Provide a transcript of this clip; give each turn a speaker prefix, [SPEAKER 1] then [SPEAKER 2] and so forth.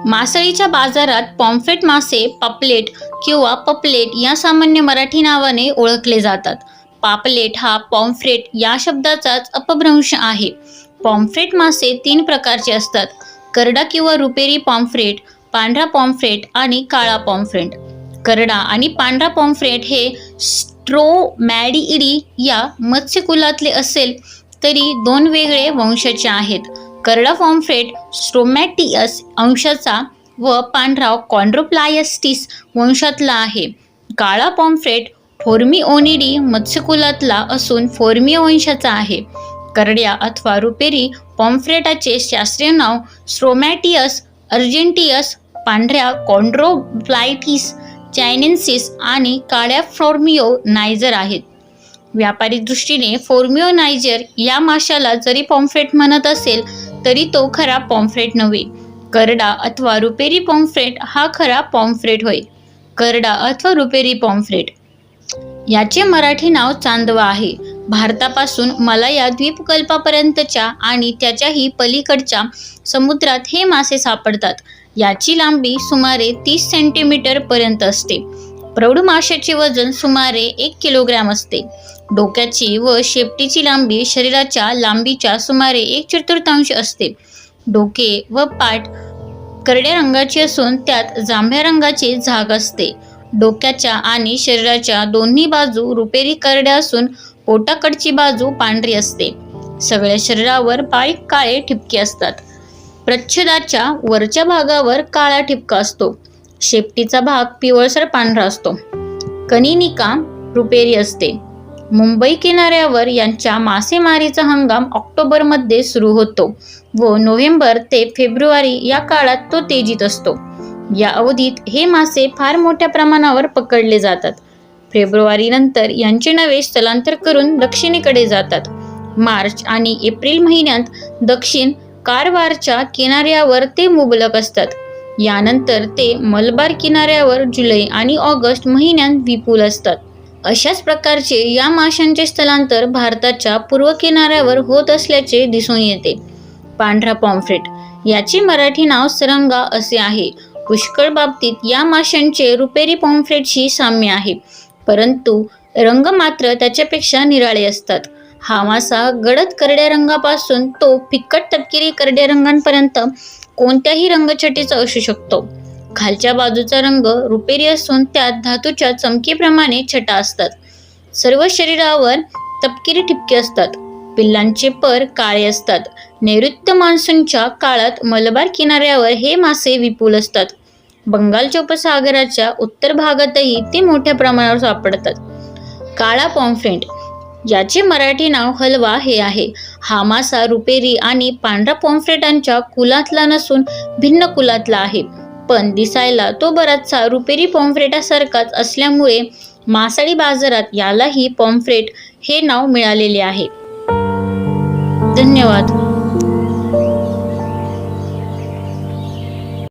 [SPEAKER 1] मासळीच्या बाजारात पॉम्फ्रेट मासे पापलेट किंवा पपलेट या सामान्य मराठी नावाने ओळखले जातात. पापलेट हा पॉम्फ्रेट या शब्दाचाच अपभ्रंश आहे. पॉम्फ्रेट मासे 3 प्रकारचे असतात: करडा किंवा रुपेरी पॉम्फ्रेट, पांढरा पॉम्फ्रेट आणि काळा पॉम्फ्रेट. करडा आणि पांढरा पॉम्फ्रेट हे स्ट्रोमॅटिइडी या मत्स्यकुलातले असले तरी 2 वेगळे वंशाचे आहेत. करडा पॉम्फ्रेट स्ट्रोमॅटिअस वंशाचा व पांढरा कॉन्ड्रोप्लायस्टिस वंशातला आहे. काळा पॉम्फ्रेट फोर्मिओनिडी मत्स्यकुलातला असून फोर्मिओ वंशाचा आहे. करड्या अथवा रुपेरी पॉम्फ्रेटाचे शास्त्रीय नाव स्ट्रोमॅटिअस अर्जेंटियस, पांढऱ्या कॉन्ड्रोप्लायटिस चायनेन्सिस आणि काळ्या फोर्मिओ नायजर आहेत. व्यापारी दृष्टीने फोर्मिओ नायजर या माशाला जरी पॉम्फ्रेट म्हणत असेल तरी तो खरा पॉम्फ्रेट नव्हे. करडा अथवा रुपेरी पॉम्फ्रेट हा खरा पॉम्फ्रेट होय. करडा अथवा रुपेरी पॉम्फ्रेट याचे मराठी नाव चांदवा आहे. भारतापासून मलाया द्वीपकल्पापर्यंतच्या आणि त्याच्याही पलीकडच्या समुद्रात हे मासे सापडतात. याची लांबी सुमारे 30 सेंटीमीटर पर्यंत असते. प्रौढ माशाचे वजन सुमारे 1 किलोग्रॅम असते. डोक्याची व शेपटीची लांबी शरीराच्या लांबीच्या सुमारे 1/4 असते. डोके व पाठ करड्या रंगाची असून त्यात जांभळ्या रंगाची झाग असते. डोक्याच्या आणि शरीराच्या दोन्ही बाजू रुपेरी करड्या असून पोटाकडची बाजू पांढरी असते. सगळ्या शरीरावर बारीक काळे ठिपके असतात. प्रच्छदाच्या वरच्या भागावर काळा ठिपका असतो. शेपटीचा भाग पिवळसर पांढरा असतो. कनिनिका रुपेरी असते. मुंबई किनाऱ्यावर यांच्या मासेमारीचा हंगाम ऑक्टोबरमध्ये सुरू होतो व नोव्हेंबर ते फेब्रुवारी या काळात तो तेजीत असतो. या अवधीत हे मासे फार मोठ्या प्रमाणावर पकडले जातात. फेब्रुवारी नंतर यांचे नवे स्थलांतर करून दक्षिणेकडे जातात. मार्च आणि एप्रिल महिन्यात दक्षिण कारवारच्या किनाऱ्यावर ते मुबलक असतात. यानंतर ते मलबार किनाऱ्यावर जुलै आणि ऑगस्ट महिन्यात विपुल असतात. अशाच प्रकारचे या माशांचे स्थलांतर भारताच्या पूर्व किनाऱ्यावर होत असल्याचे दिसून येते. पांढरा पॉम्फ्रेट याचे मराठी नाव सरंगा असे आहे. पुष्कळ बाबतीत या माशांचे रुपेरी पॉम्फ्रेटशी साम्य आहे, परंतु रंग मात्र त्याच्यापेक्षा निराळे असतात. हा मासा गडद करड्या रंगापासून तो फिक्कट तपकिरी करड्या रंगांपर्यंत कोणत्याही रंगछटेचा असू शकतो. खालच्या बाजूचा रंग रुपेरी असून त्यात धातूच्या चमकीप्रमाणे छटा असतात. सर्व शरीरावर तपकिरी ठिपके असतात. पिल्लांचे पर काळे असतात. नैऋत्य मान्सूनच्या काळात मलबार किनाऱ्यावर हे मासे विपुल असतात. बंगालच्या उपसागराच्या उत्तर भागातही ते मोठ्या प्रमाणावर सापडतात. काळा पॉम्फ्रेट याचे मराठी नाव हलवा हे आहे. हा मासा रुपेरी आणि पांढरा पॉम्फ्रेटांच्या कुलातला नसून भिन्न कुलातला आहे, पण दिसायला तो बराचसा रुपेरी पॉम्फ्रेटासारखाच असल्यामुळे मासळी बाजारात यालाही पॉम्फ्रेट हे नाव मिळालेले आहे. धन्यवाद.